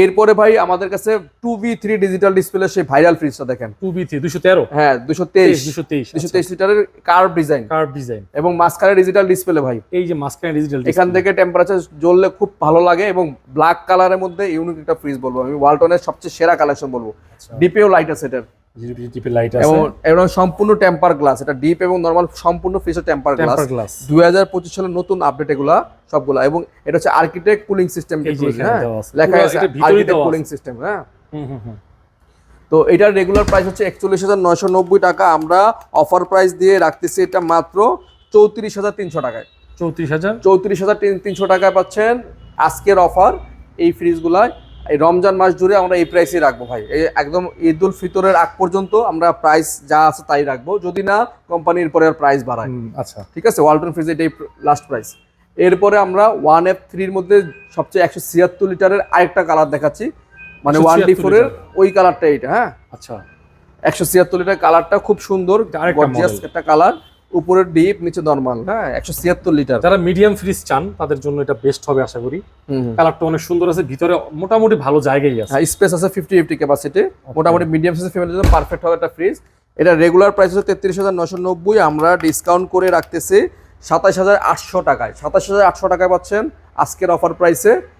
এরপরে ভাই আমাদের কাছে 2v3 ডিজিটাল ডিসপ্লে সেই ভাইরাল ফ্রিজটা দেখেন। 2v3 213, হ্যাঁ 223 223 লিটারের কার্ভ ডিজাইন এবং মাঝখানে ডিজিটাল ডিসপ্লে ভাই। এই যে মাঝখানে ডিজিটাল ডিসপ্লে, এখান থেকে টেম্পারেচার জ্বললে খুব ভালো লাগে এবং ব্ল্যাক কালারের মধ্যে ইউনিক একটা ফ্রিজ বলবো আমি, ওয়ালটনের সবচেয়ে সেরা কালেকশন বলবো। ডিপেও লাইট আছে এটার, ডিপে লাইট আছে এবং সম্পূর্ণ টেম্পার গ্লাস। এটা ডিপ এবং নরমাল সম্পূর্ণ ফ্রিজের টেম্পার গ্লাস। 2025 সালের নতুন আপডেট এগুলা সবগুলা। এবং এটা হচ্ছে আর্কিটেক্ট কুলিং সিস্টেম টেকনোলজি, হ্যাঁ লেখা আছে আর্কিটেক্ট কুলিং সিস্টেম। হ্যাঁ তো এটার রেগুলার প্রাইস হচ্ছে 41,990 টাকা। আমরা অফার প্রাইস দিয়ে রাখতেছি এটা মাত্র 34,300 টাকায়। 34,300 টাকায় পাচ্ছেন আজকের অফার এই ফ্রিজগুলায়। এই রমজান মাস জুড়ে আমরা এই প্রাইসই রাখবো ভাই, এই একদম ঈদ উল ফিতরের আগ পর্যন্ত আমরা প্রাইস যা আছে তাই রাখবো, যদি না কোম্পানির পরে আর প্রাইস বাড়ায়। আচ্ছা ঠিক আছে, ওয়ালটন ফ্রিজ এটাই লাস্ট প্রাইস। এরপরে আমরা 1F3 এর মধ্যে সবচেয়ে 176 লিটারের আরেকটা কালার দেখাচ্ছি, মানে 1D4 এর ওই কালারটা এটা। হ্যাঁ আচ্ছা 176 লিটার কালারটা খুব সুন্দর, গর্জিয়াস একটা কালার, উপরের ডিপ নিচে নরমাল। হ্যাঁ 176 লিটার। যারা মিডিয়াম ফ্রিজ চান তাদের জন্য এটা বেস্ট হবে আশা করি। কালারটা অনেক সুন্দর আছে, ভিতরে মোটামুটি ভালো জায়গাই আছে, হ্যাঁ স্পেস আছে 50-50 ক্যাপাসিটি, মোটামুটি মিডিয়াম সাইজের ফ্যামিলির জন্য পারফেক্ট হবে একটা ফ্রিজ। এটা রেগুলার প্রাইস হচ্ছে 33,990, আমরা ডিসকাউন্ট করে রাখতেছি 27,800 টাকায়। 27,800 টাকায় পাচ্ছেন আজকের অফার প্রাইসে